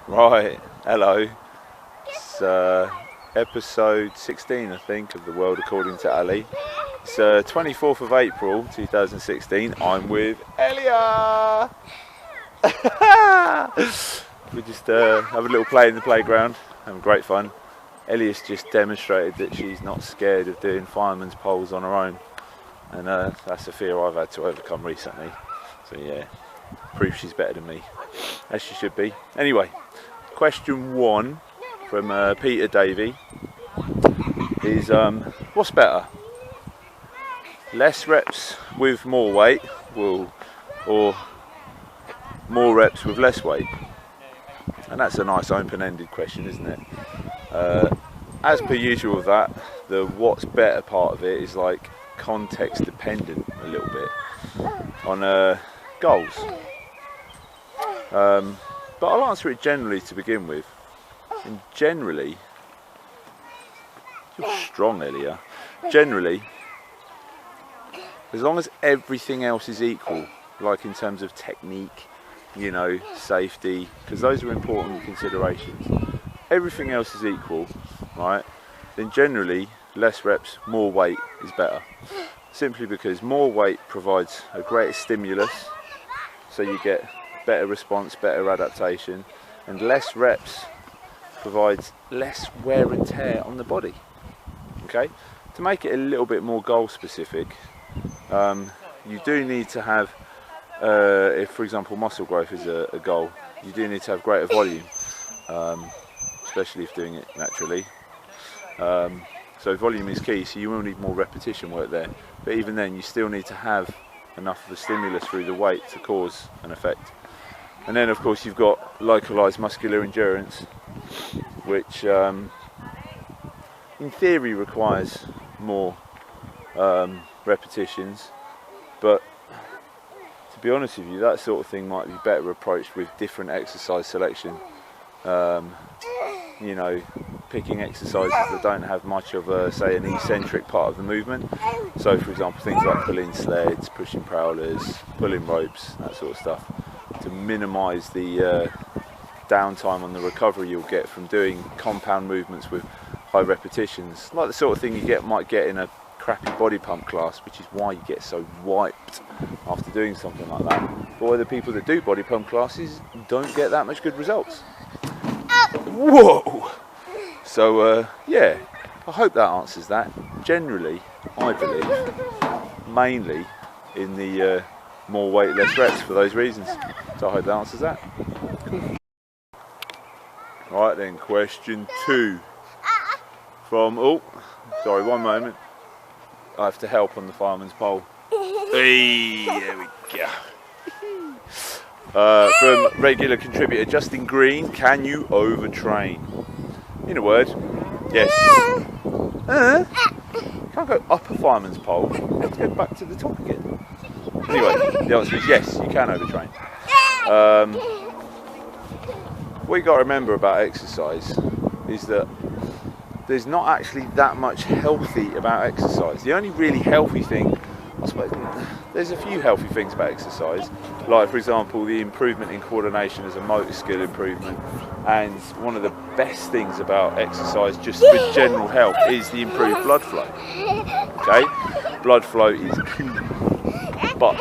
Right, hello. It's episode 16, I think, of The World According to Ali. It's 24th of April 2016. I'm with Elia! We just have a little play in the playground, having great fun. Elia's just demonstrated that she's not scared of doing fireman's poles on her own. And that's a fear I've had to overcome recently. So yeah, proof she's better than me, as she should be. Anyway, question 1 from Peter Davey is what's better? Less reps with more weight or more reps with less weight? And that's a nice open-ended question, isn't it? As per usual with that, the what's better part of it is like context dependent a little bit on goals. But I'll answer it generally to begin with. And generally, you're strong, Elia. Generally, as long as everything else is equal, like in terms of technique, you know, safety, because those are important considerations. Everything else is equal, right? Then generally, less reps, more weight is better. Simply because more weight provides a greater stimulus, so you get better response, better adaptation, and less reps provides less wear and tear on the body. Okay? To make it a little bit more goal specific, you do need to have, if for example muscle growth is a goal, you do need to have greater volume, especially if doing it naturally. So volume is key, so you will need more repetition work there. But even then, you still need to have enough of a stimulus through the weight to cause an effect. And then of course you've got localized muscular endurance, which in theory requires more repetitions, but to be honest with you, that sort of thing might be better approached with different exercise selection. You know, picking exercises that don't have much of a, say, an eccentric part of the movement. So for example, things like pulling sleds, pushing prowlers, pulling ropes, that sort of stuff, to minimise the downtime on the recovery you'll get from doing compound movements with high repetitions, like the sort of thing you might get in a crappy body pump class, which is why you get so wiped after doing something like that. But why the people that do body pump classes don't get that much good results. Whoa! So yeah, I hope that answers that. Generally, I believe, mainly in the more weight, less reps for those reasons. So I hope that answers that. Cool. Right then, question 2 from, oh, sorry, one moment. I have to help on the fireman's pole. Hey, there we go. From regular contributor Justin Green, can you overtrain? In a word, yes. Can't go up a fireman's pole. You have to go back to the top again. Anyway, the answer is yes, you can overtrain. What you got to remember about exercise is that there's not actually that much healthy about exercise. The only really healthy thing, I suppose, there's a few healthy things about exercise, like for example the improvement in coordination as a motor skill improvement, and one of the best things about exercise just for general health is the improved blood flow. Okay, blood flow is key, but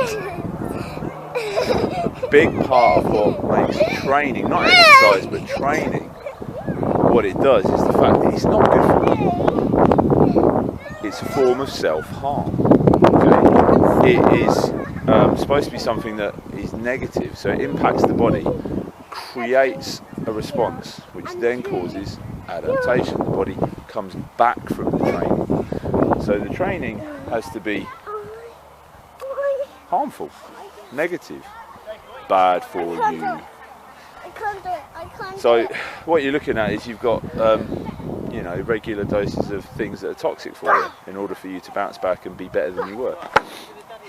a big part of what makes training, not exercise but training, what it does is the fact that it's not good for you. It's a form of self-harm. Okay? It is supposed to be something that is negative, so it impacts the body, creates a response, which then causes adaptation. The body comes back from the training. So the training has to be harmful, negative, bad for you. So what you're looking at is you've got you know, regular doses of things that are toxic for you in order for you to bounce back and be better than you were.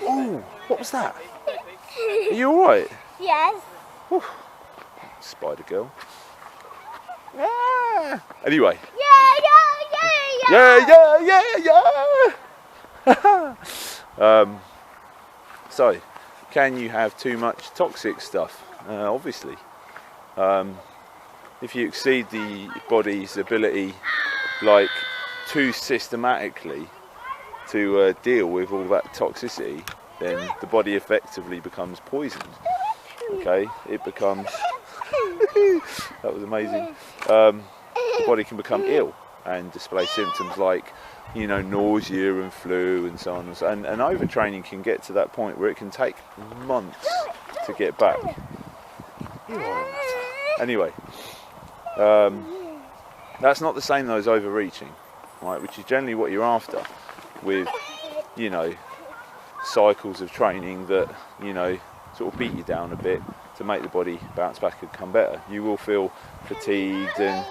Oh, what was that? Are you alright? Yes. Whew. Spider girl. Ah. Anyway. Yeah. So, can you have too much toxic stuff? Obviously. if you exceed the body's ability, like, too systematically to deal with all that toxicity, then the body effectively becomes poisoned. Okay, it becomes that was amazing. The body can become ill and display symptoms like, you know, nausea and flu and so on and so on. And overtraining can get to that point where it can take months to get back. Anyway, that's not the same though as overreaching, right? Which is generally what you're after with, you know, cycles of training that, you know, sort of beat you down a bit to make the body bounce back and come better. You will feel fatigued and...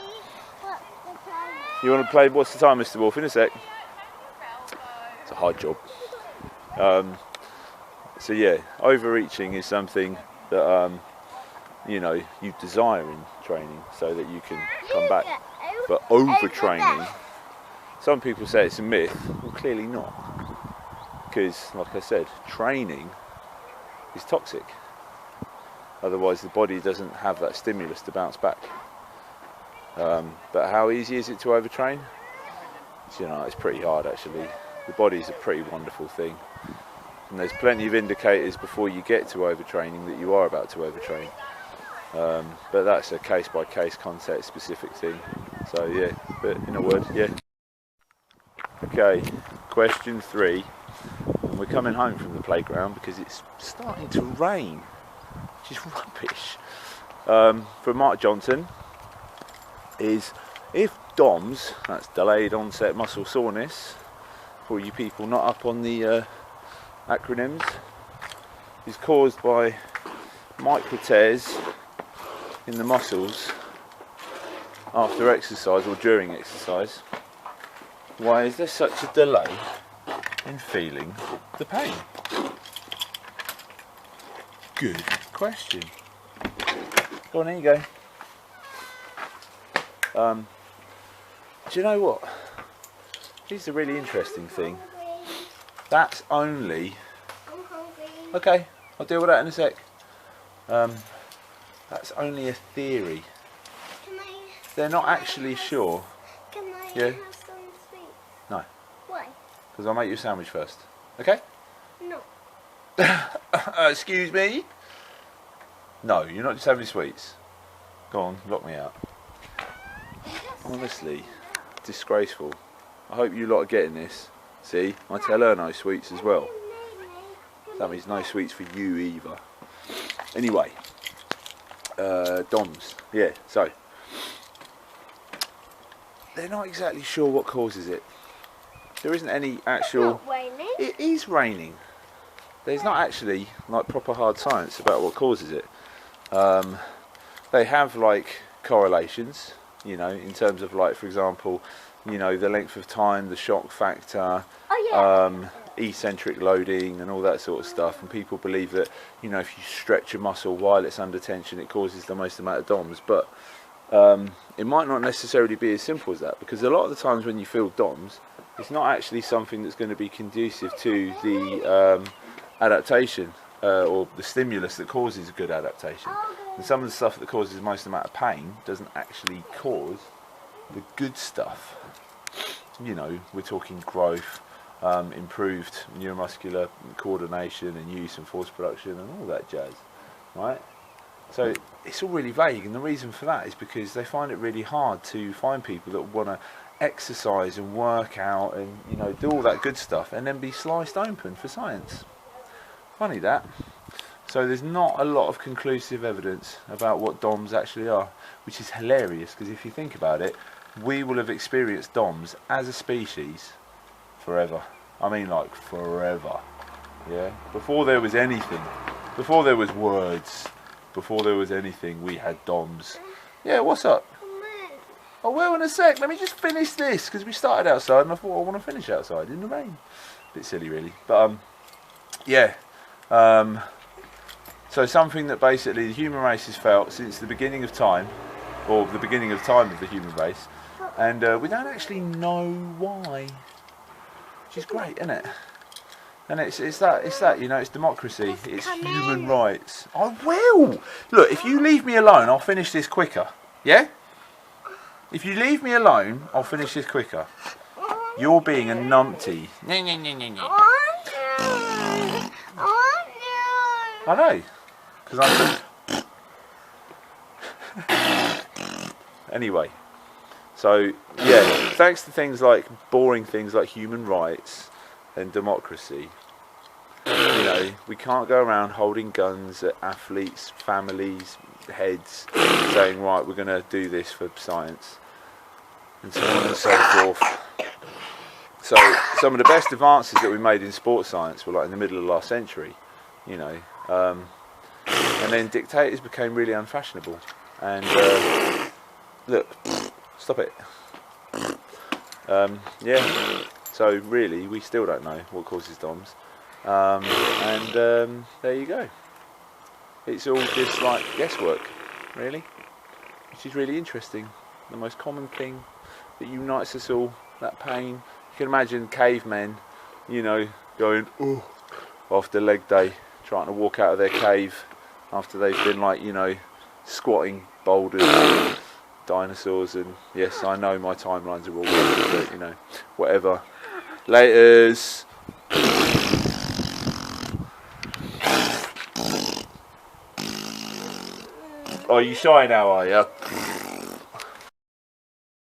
You want to play? What's the time, Mr. Wolf? In a sec. It's a hard job. So yeah, overreaching is something that you know, you desire in training so that you can come back. But overtraining, some people say it's a myth. Well, clearly not, because like I said, training is toxic. Otherwise the body doesn't have that stimulus to bounce back. But how easy is it to overtrain? You know, it's pretty hard actually. The body's a pretty wonderful thing, and there's plenty of indicators before you get to overtraining that you are about to overtrain. But that's a case by case, context specific thing. So yeah, but in a word, yeah. Okay, question 3. And we're coming home from the playground because it's starting to rain, which is rubbish. From Mark Johnson is, if DOMS, that's delayed onset muscle soreness, for you people not up on the acronyms, is caused by micro tears in the muscles after exercise or during exercise, why is there such a delay in feeling the pain? Good question. Go on, there you go. Do you know what? Here's the really interesting thing. That's only... Okay, I'll deal with that in a sec. That's only a theory. They're not actually sure. Can I Yeah? have some sweets? No. Why? Because I'll make you a sandwich first. Okay? No. Excuse me? No, you're not just having sweets. Go on, lock me out. Honestly, disgraceful. I hope you lot are getting this. See, I tell her no sweets as well. That means no sweets for you either. Anyway, DOMS. Yeah, so they're not exactly sure what causes it. There isn't any actual... It's not raining. It is raining. There's not actually like proper hard science about what causes it. They have like correlations, you know, in terms of like, for example, you know, the length of time, the shock factor, eccentric loading and all that sort of stuff. And people believe that, you know, if you stretch a muscle while it's under tension, it causes the most amount of DOMS. But it might not necessarily be as simple as that, because a lot of the times when you feel DOMS, it's not actually something that's going to be conducive to the adaptation or the stimulus that causes a good adaptation. And some of the stuff that causes the most amount of pain doesn't actually cause the good stuff. You know, we're talking growth, improved neuromuscular coordination and use and force production and all that jazz, right? So it's all really vague, and the reason for that is because they find it really hard to find people that want to exercise and work out and, you know, do all that good stuff and then be sliced open for science. Funny that. So there's not a lot of conclusive evidence about what DOMS actually are, which is hilarious, because if you think about it, we will have experienced DOMS as a species forever. I mean, like forever. Yeah. Before there was anything, before there was words, before there was anything, we had DOMS. Yeah. What's up? Oh, well, in a sec. Let me just finish this, because we started outside and I thought I want to finish outside in the rain. Bit silly, really. But yeah. So something that basically the human race has felt since the beginning of time, or the beginning of time of the human race, and we don't actually know why, which is great, isn't it? And it's that, you know, it's democracy, it's human rights. I will! Look, if you leave me alone, I'll finish this quicker, yeah? If you leave me alone, I'll finish this quicker. You're being a numpty. I know, because I'm. Anyway, so yeah, thanks to things like boring things like human rights and democracy, you know, we can't go around holding guns at athletes, families, heads, saying right, we're going to do this for science, and so on and so forth. So some of the best advances that we made in sports science were like in the middle of last century, you know, and then dictators became really unfashionable. And look, stop it. Yeah. So really, we still don't know what causes DOMS, and there you go. It's all just like guesswork, really, which is really interesting. The most common thing that unites us all, that pain. You can imagine cavemen, you know, going ooh after leg day, trying to walk out of their cave after they've been like, you know, squatting boulders, dinosaurs, and yes, I know my timelines are all wrong, but you know, whatever. Laters. Oh, you shy now, are you?